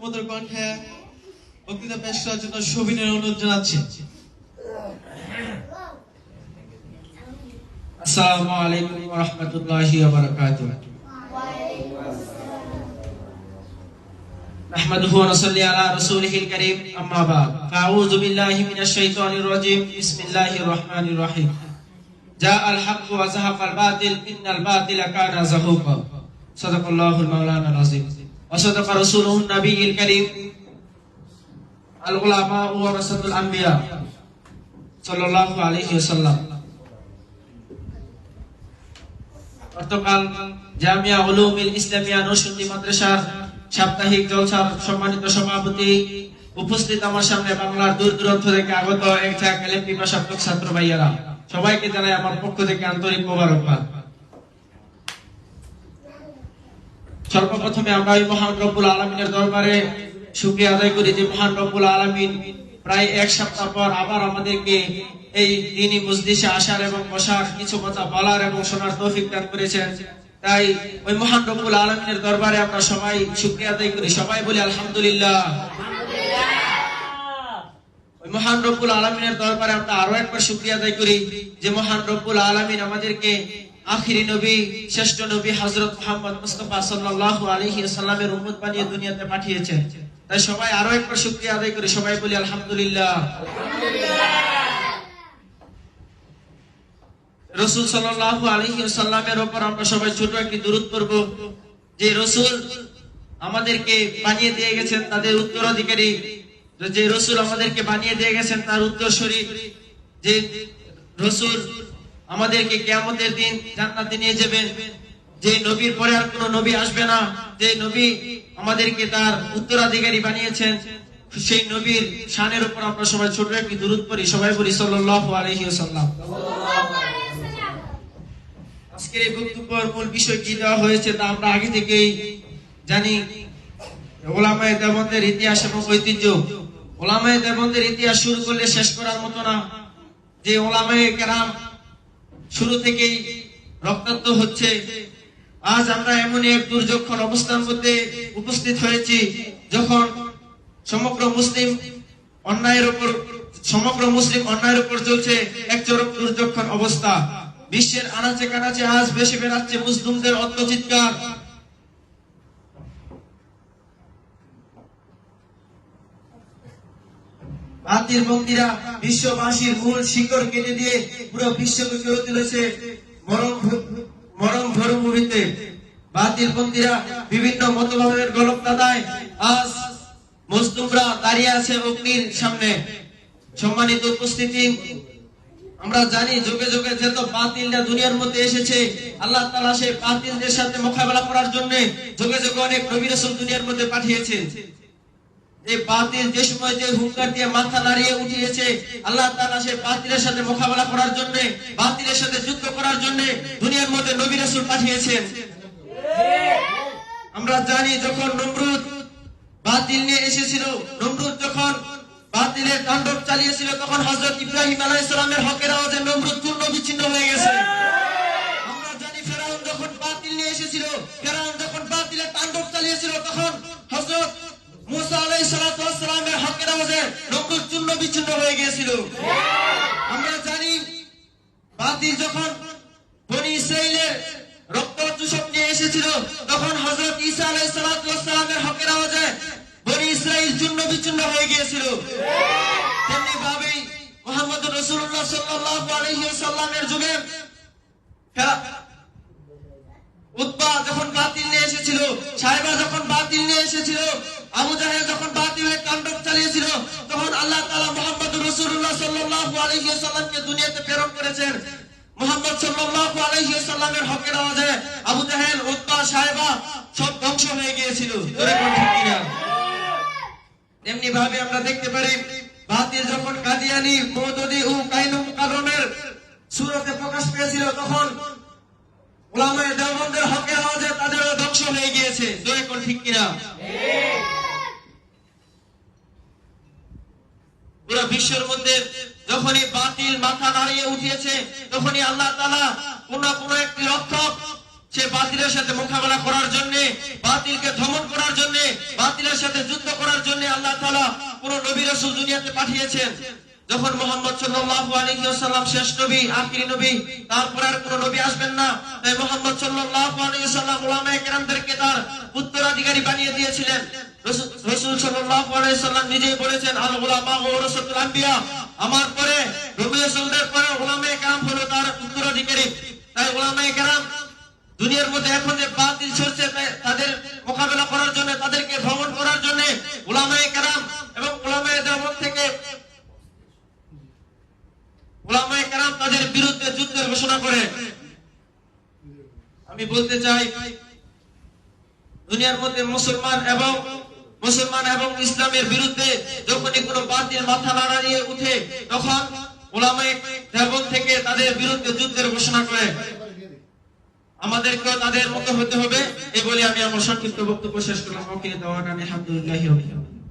সুমধুর কণ্ঠে বক্তৃতা পেশ করার জন্য সবিনয় অনুরোধ জানাচ্ছি। আসসালামু আলাইকুম ওয়া রাহমাতুল্লাহি ওয়া বারাকাতুহু। নাহমাদুহু ওয়া নুসাল্লি আলা রাসূলিহিল কারীম, আম্মা বা'দ। আউযু বিল্লাহি মিনাশ শাইতানির রাজীম। বিসমিল্লাহির রাহমানির রাহিম। জাআল হাক্কু ওয়া যাহাকাল বাতিল, ইন্নাল বাতিলা কানা যাহুকা। সাদাকাল্লাহুল মাওলানাল আযীম। ওয়া সাদাকা রাসূলুহুন নাবিয়্যিল কারীম। আল উলামা ওয়া রাসাতুল আম্বিয়া সাল্লাল্লাহু আলাইহি ওয়াসাল্লাম। গতকাল জামিয়া উলুমিল ইসলামিয়া নরসিংদী মাদ্রাসার সাপ্তাহিক জলসার সম্মানিত সভাপতি, উপস্থিত আমার সামনে বাংলার দূর দূরান্ত থেকে আগত এক ঝাঁক এলএমপি পাশাপ্তক ছাত্র ভাইয়েরা, সবাইকে জানাই আমার পক্ষ থেকে আন্তরিক মোবারকবাদ। সর্বপ্রথমে আমরা এই মহান রব্বুল আলামিনের দরবারে শুকরিয়া আদায় করি যে মহান রব্বুল আলামিন প্রায় এক সপ্তাহ পর আবার আমাদেরকে এই দ্বীনি মজলিসে আসার এবং বসার, কিছু কথা বলার এবং শোনার তৌফিক দান করেছেন। তাই ওই মহান রব্বুল আলামিনের দরবারে আমরা সবাই শুকরিয়া আদায় করি, সবাই বলি আলহামদুলিল্লাহ। ওই মহান রব্বুল আলামিনের দরবারে আমরা আরো একবার শুকরিয়া আদায় করি যে মহান রব্বুল আলামিন আমাদেরকে আখিরি নবী, শ্রেষ্ঠ নবী হযরত মুহাম্মদ মুস্তাফা সাল্লাল্লাহু আলাইহি ওয়াসাল্লামের উম্মত বানিয়ে দুনিয়াতে পাঠিয়েছেন। তাই সবাই আরো একবার শুকরিয়া আদায় করি, সবাই বলি আলহামদুলিল্লাহ। রাসূল সাল্লাল্লাহু আলাইহি ওয়াসাল্লামের উপর আমরা সবাই ছোট একটি দুরূদ পড়ব। যে রাসূল আমাদেরকে বানিয়ে দিয়ে গেছেন, তাদের উত্তরাধিকারী, যে রাসূল আমাদেরকে বানিয়ে দিয়ে গেছেন তার উত্তরসূরি, যে রাসূল আমাদেরকে কিয়ামতের দিন জান্নাতে নিয়ে যাবেন, যে নবীর পরে আর কোনো নবী আসবে না, যে নবী আমাদেরকে তার উত্তরাধিকারী বানিয়েছেন, সেই নবীর শানের উপর আমরা সবাই ছোট একটি দুরূদ পড়ি, সবাই বলি সাল্লাল্লাহু আলাইহি ওয়াসাল্লাম। আজকের এই বক্তব্যের মূল বিষয় কি দেওয়া হয়েছে তা আমরা আগে থেকেই জানি। উলামায়ে দেওবন্দের ইতিহাস এবং ঐতিহ্য, উলামায়ে দেওবন্দের ইতিহাস শুরু করলে শেষ করার মতো না। যে উলামায়ে কেরাম শুরু থেকেই রক্তাক্ত হচ্ছে। আজ আমরা এমনই এক দুর্যোগক্ষণ অবস্থার মধ্যে উপস্থিত হয়েছি যখন সমগ্র মুসলিম অন্যায়ের উপর চলছে এক চরম দুর্যোগক্ষণ অবস্থা। বিশ্বের আনাচে কানাচে আজ বেশি বেড়াচ্ছে মুসলিমদের অত্যাচিৎকার। বাতিল বন্দীরা বিশ্ববাসীর মূল শিকড় কেটে দিয়ে পুরো বিশ্বকে করে তুলেছে মরণ মরুভূমিতে। বাতিল বন্দীরা বিভিন্ন মতবাদের গোলকদাদায় আজ মুসলিমরা দাঁড়িয়ে আছে অগ্নির সামনে। সম্মানিত উপস্থিতি, আমরা জানি যুগে যুগে যত বাতিলরা দুনিয়ার মধ্যে এসেছে, আল্লাহ তাআলা সেই বাতিলদের সাথে মোকাবেলা করার জন্য যুগে যুগে অনেক নবী রাসূল দুনিয়ার মধ্যে পাঠিয়েছেন। এই বাতিল যে সময় যে হুঙ্কার দিয়ে মাথা নাড়িয়ে উঠিয়েছে, আল্লাহ তাআলা সেই বাতিলের সাথে মোকাবেলা করার জন্য, বাতিলের সাথে যুদ্ধ করার জন্য দুনিয়ার মধ্যে নবী রাসূল পাঠিয়েছেন। আমরা জানি যখন নমরুদ বাতিল নিয়ে এসেছিল, নমরুদ যখন বাতিলের তাণ্ডব চালিয়েছিল, তখন হযরত ইব্রাহিম আলাইহিস সালামের হকের আওয়াজে নমরুদ চূর্ণ বিচ্ছিন্ন হয়ে গেছে। আমরা জানি ফেরাউন যখন বাতিল নিয়ে এসেছিল, ফেরাউন যখন বাতিলের তাণ্ডব চালিয়েছিল, তখন হযরত মুসা আলাইহিস সালাতু ওয়াস সালামের হকের আওয়াজে নমরুদ চূর্ণ বিচ্ছিন্ন হয়ে গিয়েছিল। আমরা জানি বাতিল যখন বনি ইসরাইলের রক্ত চুষক নিয়ে এসেছিল, তখন হযরত ঈসা আলাইহিস সালাতু ওয়াস সালামের হকের আওয়াজে বনি ইসরাইল চূর্ণ বিচ্ছিন্ন হয়ে গিয়েছিল। তেমনি ভাবেই মুহাম্মদ রাসূলুল্লাহ সাল্লাল্লাহু আলাইহি ওয়াসাল্লামের যুগে উতবা যখন বাতিল নিয়ে এসেছিল, সাইবা যখন বাতিল নিয়ে এসেছিল, আবু জাহেল যখন বাতিলের তাণ্ডব চালিয়েছিল, তখন আল্লাহ তাআলা মুহাম্মদ রাসূলুল্লাহ সাল্লাল্লাহু আলাইহি ওয়াসাল্লামকে দুনিয়াতে প্রেরণ করেছেন। মুহাম্মদ সাল্লাল্লাহু আলাইহি ওয়াসাল্লামের হকের আওয়াজে আবু জাহেল, উতবা, সাইবা সব ধ্বংস হয়ে গিয়েছিল। তেমনি ভাবে আমরা দেখতে পারি বাতিল যখন কাদিয়ানী, মওদুদী ও কায়নুমকারনের সূরতে প্রকাশ পেয়েছিল, তখন উলামায়ে দেওবন্দের হকের আওয়াজে তাদেরও ধ্বংস হয়ে গিয়েছে। জোরে কোন ঠিক কিনা? পুরো বিশ্বের মধ্যে যখনই বাতিল মাথা নাড়িয়ে উঠিয়েছে, তখনই আল্লাহ তাআলা কোন একটি রক্ষক সে বাতিলের সাথে মোকাবেলা করার জন্য, বাতিলকে দমন করার জন্য, বাতিলের সাথে যুদ্ধ করার জন্য আল্লাহ তাআলা কোন নবী রাসূল দুনিয়াতে পাঠিয়েছেন। যখন মুহাম্মদ সাল্লাল্লাহু আলাইহি ওয়াসাল্লাম শেষ নবী, আখিরি নবী, তারপর আর কোন নবী আসবেন না, তাই মুহাম্মদ সাল্লাল্লাহু আলাইহি ওয়াসাল্লাম উলামায়ে কেরামদেরকে তার উত্তরাধিকারী বানিয়ে দিয়েছিলেন। রাসূল সাল্লাল্লাহু আলাইহি ওয়াসাল্লাম নিজেই বলেছেন, আল উলামা ওয়ারাসাতুল আম্বিয়া, আমার পরে নবী রাসূলদের পরে উলামায়ে কেরাম হলো তার উত্তরাধিকারী। তাই উলামায়ে কেরাম দুনিয়ার মধ্যে এখন যে বাতিল চলছে তাদের মোকাবেলা করার জন্য, তাদেরকে ভ্রমণ করার জন্য উলামায়ে কেরাম এবং উলামায়েদের মধ্যে থেকে উলামায়ে কেরাম তাদের বিরুদ্ধে যুদ্ধের ঘোষণা করে। আমি বলতে চাই, দুনিয়ার মধ্যে মুসলমান এবং ইসলামের বিরুদ্ধে যখনই কোনো বাতিল মাথা নাড়িয়ে উঠে, তখন উলামায়ে দেওবন্দ থেকে তাদের বিরুদ্ধে যুদ্ধের ঘোষণা করে। আমাদেরকেও তাদের মতো হতে হবে, এই বলে আমি আমার সংক্ষিপ্ত বক্তব্য শেষ করলাম। আলহামদুলিল্লাহি রাব্বিল আলামিন।